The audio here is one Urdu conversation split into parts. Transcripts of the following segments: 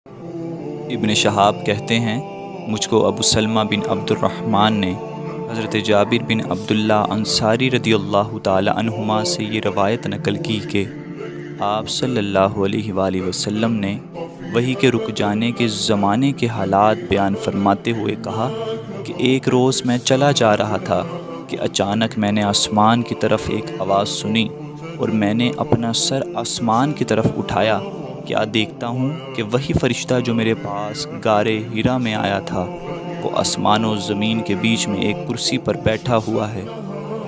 ابن شہاب کہتے ہیں مجھ کو ابو سلمہ بن عبد الرحمن نے حضرت جابر بن عبداللہ انصاری رضی اللہ تعالی عنہما سے یہ روایت نقل کی کہ آپ صلی اللہ علیہ وآلہ وسلم نے وحی کے رک جانے کے زمانے کے حالات بیان فرماتے ہوئے کہا کہ ایک روز میں چلا جا رہا تھا کہ اچانک میں نے آسمان کی طرف ایک آواز سنی اور میں نے اپنا سر آسمان کی طرف اٹھایا، کیا دیکھتا ہوں کہ وہی فرشتہ جو میرے پاس غارِ حرا میں آیا تھا وہ آسمان و زمین کے بیچ میں ایک کرسی پر بیٹھا ہوا ہے۔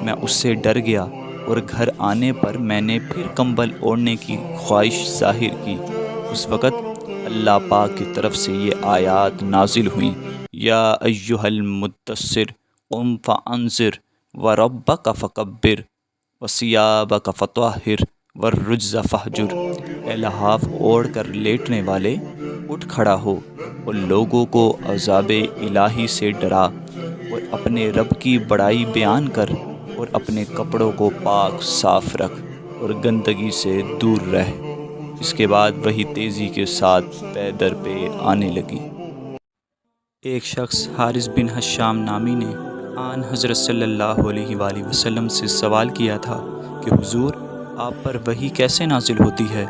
میں اس سے ڈر گیا اور گھر آنے پر میں نے پھر کمبل اوڑھنے کی خواہش ظاہر کی۔ اس وقت اللہ پاک کی طرف سے یہ آیات نازل ہوئیں، یا ایہا المدثر قم فانذر وربک فکبر وثیابک فطہر والرجز فہجر۔ اے لحاف اوڑھ کر لیٹنے والے، اٹھ کھڑا ہو اور لوگوں کو عذاب الہی سے ڈرا اور اپنے رب کی بڑائی بیان کر اور اپنے کپڑوں کو پاک صاف رکھ اور گندگی سے دور رہ۔ اس کے بعد وہی تیزی کے ساتھ پے در پے آنے لگی۔ ایک شخص حارث بن حشام نامی نے آن حضرت صلی اللہ علیہ وآلہ وسلم سے سوال کیا تھا کہ حضور، آپ پر وحی کیسے نازل ہوتی ہے؟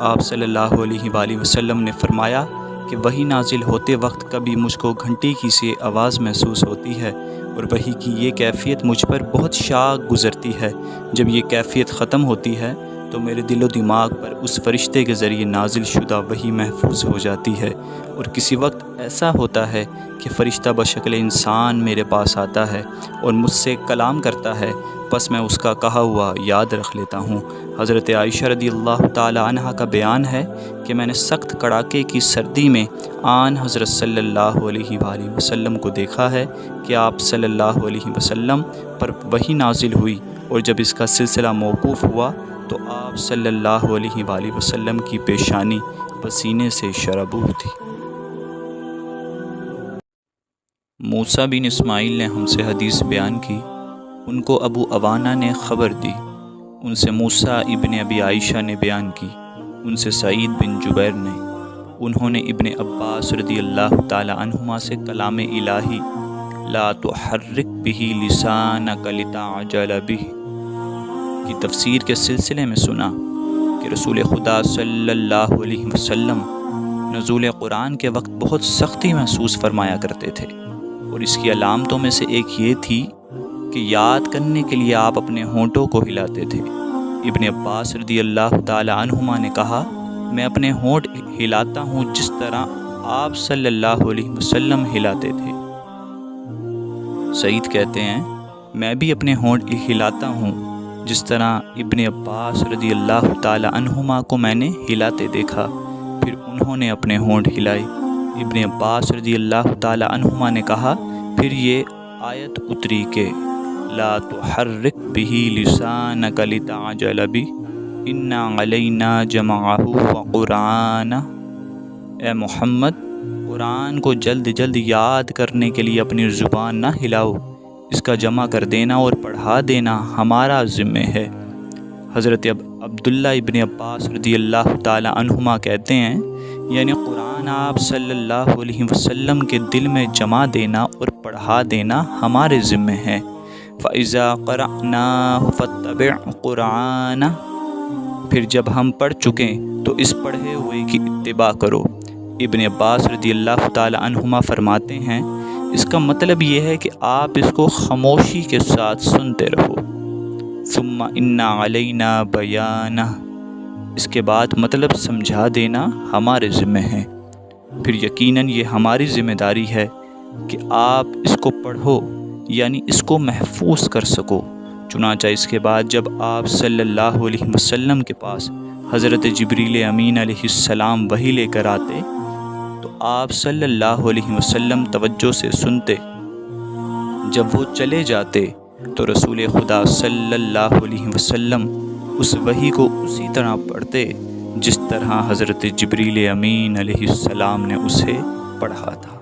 آپ صلی اللہ علیہ وآلہ وسلم نے فرمایا کہ وحی نازل ہوتے وقت کبھی مجھ کو گھنٹی کی سی آواز محسوس ہوتی ہے اور وحی کی یہ کیفیت مجھ پر بہت شاق گزرتی ہے۔ جب یہ کیفیت ختم ہوتی ہے تو میرے دل و دماغ پر اس فرشتے کے ذریعے نازل شدہ وحی محفوظ ہو جاتی ہے، اور کسی وقت ایسا ہوتا ہے کہ فرشتہ بشکل انسان میرے پاس آتا ہے اور مجھ سے کلام کرتا ہے، بس میں اس کا کہا ہوا یاد رکھ لیتا ہوں۔ حضرت عائشہ رضی اللہ تعالی عنہا کا بیان ہے کہ میں نے سخت کڑاکے کی سردی میں آن حضرت صلی اللہ علیہ وآلہ وسلم کو دیکھا ہے کہ آپ صلی اللہ علیہ وسلم پر وحی نازل ہوئی، اور جب اس کا سلسلہ موقوف ہوا تو آپ صلی اللہ علیہ وآلہ وسلم کی پیشانی پسینے سے شرابور تھی۔ موسیٰ بن اسماعیل نے ہم سے حدیث بیان کی، ان کو ابو عوانہ نے خبر دی، ان سے موسیٰ ابن ابی عائشہ نے بیان کی، ان سے سعید بن جبیر نے، انہوں نے ابن عباس رضی اللہ تعالی عنہما سے کلام الہی لا تحرک بہ لسانک لتعجل بہ کی تفسیر کے سلسلے میں سنا کہ رسول خدا صلی اللہ علیہ وسلم نزول قرآن کے وقت بہت سختی محسوس فرمایا کرتے تھے، اور اس کی علامتوں میں سے ایک یہ تھی کہ یاد کرنے کے لیے آپ اپنے ہونٹوں کو ہلاتے تھے۔ ابن عباس رضی اللہ تعالی عنہما نے کہا، میں اپنے ہونٹ ہلاتا ہوں جس طرح آپ صلی اللہ علیہ وسلم ہلاتے تھے۔ سعید کہتے ہیں، میں بھی اپنے ہونٹ ہلاتا ہوں جس طرح ابن عباس رضی اللہ تعالی عنہما کو میں نے ہلاتے دیکھا، پھر انہوں نے اپنے ہونٹ ہلائے۔ ابن عباس رضی اللہ تعالی عنہما نے کہا، پھر یہ آیت اتری کہ لا تحرک بہ لسانک لتعجل بہ ان علینا جمعہ وقرآنہ۔ اے محمد، قرآن کو جلد جلد یاد کرنے کے لیے اپنی زبان نہ ہلاؤ، اس کا جمع کر دینا اور پڑھا دینا ہمارا ذمہ ہے۔ حضرت عبداللہ ابن عباس رضی اللہ تعالی عنہما کہتے ہیں، یعنی قرآن آپ صلی اللہ علیہ وسلم کے دل میں جمع دینا اور پڑھا دینا ہمارے ذمہ ہے۔ فَإِذَا قَرَأْنَاهُ فَاتَّبِعْ قُرْآنَهُ، پھر جب ہم پڑھ چکیں تو اس پڑھے ہوئے کی اتباع کرو۔ ابن عباس رضی اللہ تعالی عنہما فرماتے ہیں، اس کا مطلب یہ ہے کہ آپ اس کو خاموشی کے ساتھ سنتے رہو۔ ثم ان علینا بیانہ، اس کے بعد مطلب سمجھا دینا ہمارے ذمہ ہے، پھر یقیناً یہ ہماری ذمہ داری ہے کہ آپ اس کو پڑھو، یعنی اس کو محفوظ کر سکو۔ چنانچہ اس کے بعد جب آپ صلی اللہ علیہ وسلم کے پاس حضرت جبریل امین علیہ السلام وحی لے کر آتے تو آپ صلی اللہ علیہ وسلم توجہ سے سنتے، جب وہ چلے جاتے تو رسول خدا صلی اللہ علیہ وسلم اس وحی کو اسی طرح پڑھتے جس طرح حضرت جبریل امین علیہ السلام نے اسے پڑھا تھا۔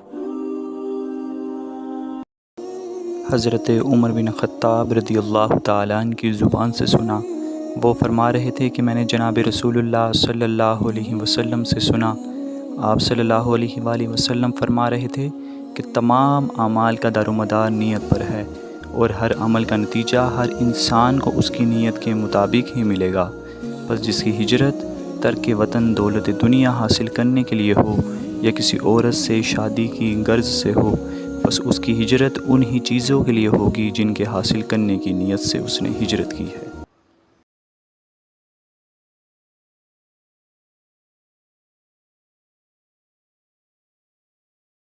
حضرت عمر بن خطاب رضی اللہ تعالیٰ عنہ کی زبان سے سنا، وہ فرما رہے تھے کہ میں نے جناب رسول اللہ صلی اللہ علیہ وسلم سے سنا، آپ صلی اللہ علیہ وآلہ وسلم فرما رہے تھے کہ تمام اعمال کا دار و مدار نیت پر ہے، اور ہر عمل کا نتیجہ ہر انسان کو اس کی نیت کے مطابق ہی ملے گا۔ بس جس کی ہجرت ترک وطن دولت دنیا حاصل کرنے کے لیے ہو یا کسی عورت سے شادی کی غرض سے ہو، بس اس کی ہجرت انہی چیزوں کے لیے ہوگی جن کے حاصل کرنے کی نیت سے اس نے ہجرت کی ہے۔